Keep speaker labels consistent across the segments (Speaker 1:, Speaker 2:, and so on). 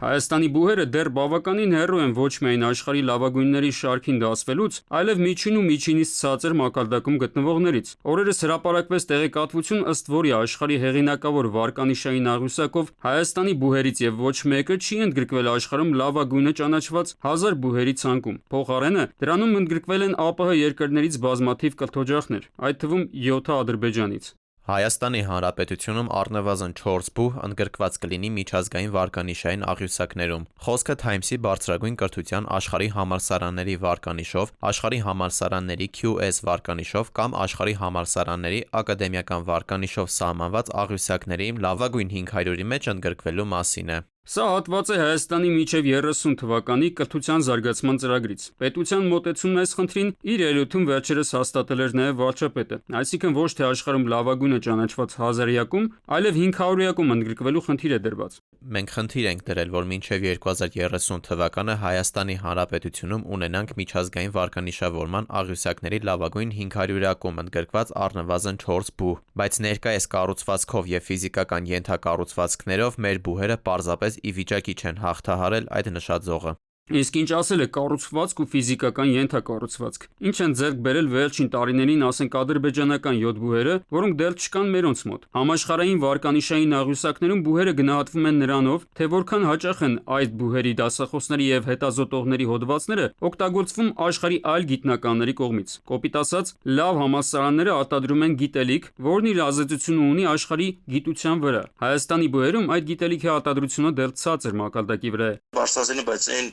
Speaker 1: Հայաստանի բուհերը դեռ բավականին հեռու են ոչ միայն աշխարհի լավագույնների շարքին դասվելուց, այլև միջին ու միջինից ցածր մակարդակում գտնվողներից։ Օրերս հրապարակվեց տեղեկատվություն, ըստ որի աշխարհի հեղինակավոր վարկանիշային աղյուսակով Հայաստանի բուհերից եւ ոչ մեկը չի ընդգրկվել աշխարհում լավագույնը ճանաչված 1000 բուհերի ցանկում։ Փոխարենը դրանում ընդգրկվել են ԱՊՀ երկրներից բազմաթիվ կրթօջախներ, այդ թվում 7-ը Ադրբեջանից։
Speaker 2: Հայաստանի Հանրապետությունում առնվազն 4 բուհ ընդգրկված կլինի միջազգային վարկանիշային աղյուսակներում։ Խոսքը Times-ի բարձրագույն կրթության աշխարհի համալսարանների վարկանիշով, աշխարհի համալսարանների QS վարկանիշով կամ աշխարհի համալսարանների ակադեմիական վարկանիշով սահմանված աղյուսակների լավագույն 500-ի մեջ ընդգրկվելու մասին է։
Speaker 1: Սա հատված է Հայաստանի մինչև 30 թվականի կրթության զարգացման ծրագրից։ Պետության մոտեցումն այս խնդրին իր ելույթում վերջերս հաստատել էր նաև վարչապետը, այսինքն ոչ թե աշխարհում լավագույնը ճանաչված 1000-յակում, այլև 500-յակում ընդգրկվելու խնդիր է դրված։
Speaker 2: Մենք խնդիր ենք դրել, որ մինչև 2030 թվականը Հայաստանի Հանրապետությունում ունենանք միջազգային վարկանիշավորման աղյուսակների լավագույն 500-յակում ընդգրկված առնվազն 4 բուհ, բայց ներկայիս կառուցվածքով եւ ֆիզիկական ենթակառուցվածքներով մեր բուհերը պարզապես ի վիճակի չեն հաղթահարել այդ նշաձողը։
Speaker 1: Իսկ ինչ ասել է կառուցվածք ու ֆիզիկական ենթակառուցվածք։ Ինչ են ձեռք բերել վերջին տարիներին, ասենք ադրբեջանական 7 բուհերը, որոնք դեռ չկան մերոնց մոտ։ Համաշխարհային վարկանիշային աղյուսակներում բուհերը գնահատվում են նրանով, թե որքան հաճախ են այդ բուհերի դասախոսների եւ հետազոտողների հոդվածները օգտագործվում աշխարհի այլ գիտնականների կողմից։ Կոպիտ ասած, լավ համալսարանները արտադրում են գիտելիք, որն իր ազդեցությունը ունի աշխարհի գիտության վրա։ Հայաստանի բուհերում այդ գիտելիքի արտադրությունը դեռ ցածր մակարդակի վրա է։
Speaker 3: Բարձրացնի, բայց այն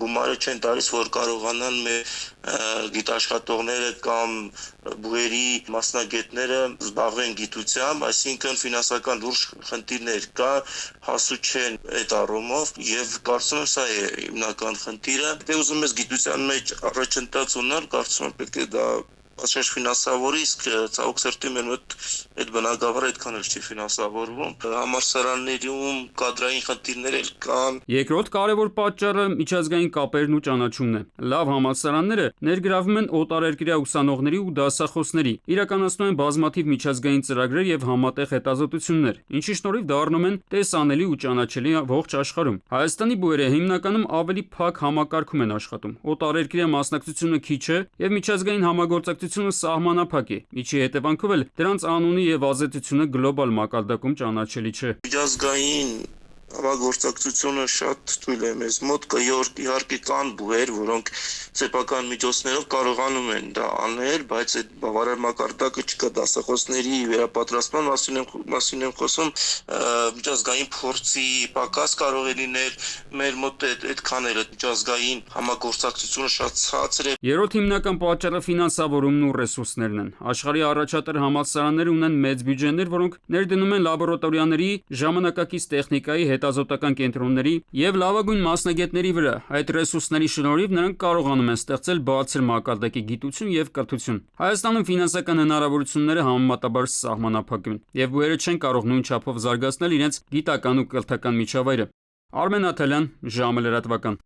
Speaker 3: գումարը չեն տալիս, որ կարողանան մեր գիտաշխատողները կամ բուհերի մասնագետները զբաղվեն գիտությամբ, այսինքն ֆինանսական լուրջ խնդիրներ կա, հասու չեն այդ առումով եւ կարծում եմ սա է հիմնական խնդիրը։ Դե ուզում ես գիտության մեջ առաջընթաց ունենալ, կարծում եմ պետք է դա Աշխարհ ֆինանսավորի, իսկ ցավոք սրտի մեր մոտ այդ բնակավարը այդքան էլ չի ֆինանսավորվում։ Համալսարաններում կադրային խնդիրներ էլ կան։
Speaker 1: Երկրորդ կարևոր պատճառը միջազգային կապերն ու ճանաչումն է։ Լավ համալսարանները ներգրավում են օտարերկրյա ուսանողների ու դասախոսների, իրականացնում են բազմաթիվ միջազգային ծրագրեր եւ համատեղ հետազոտություններ, ինչի շնորհիվ դառնում են տեսանելի ու ճանաչելի ողջ աշխարհում։ Հայաստանի բուհերը հիմնականում ավելի փակ համակարգում են աշխատում։ Օտարերկրյա մասնակցությունը քիչ է եւ միջազգային համագործակցությունը սահմանափակ է, ինչի հետևանքով էլ դրանց անունի եւ ազդեցությունը գլոբալ մակարդակում ճանաչելի չէ։
Speaker 3: Միջազգային համագործակցությունը շատ թույլ է մեզ մոտ, իհարկե կան բուհեր, որոնք սեփական միջոցներով կարողանում են դա անել, բայց այդ բավարար մակարդակը չկա դասախոսների վերապատրաստման մասին եմ խոսում, միջազգային փորձի պակաս կարող է լինել, մեր մոտ այդքան էլ միջազգային համագործակցությունը շատ ցածր է։
Speaker 1: Երրորդ հիմնական պատճառը ֆինանսավորումն ու ռեսուրսներն են։ Աշխարհի առաջատար համալսարանները ունեն մեծ բյուջեներ, որոնք ներդնում են լաբորատորիաների, ժամանակակից տեխնիկայի, հետազոտական կենտրոնների եւ լավագույն մասնագետների վրա։ Այդ ռեսուրսների շնորհիվ նրանք կարողանում են ստեղծել բարձր մակարդակի գիտություն եւ կրթություն։ Հայաստանում ֆինանսական հնարավորությունները համեմատաբար սահմանափակ են, եւ բուհերը չեն կարող նույն չափով զարգացնել իրենց գիտական ու կրթական միջավայրը։ Արմեն Աթալյան, ժամը լրատվական։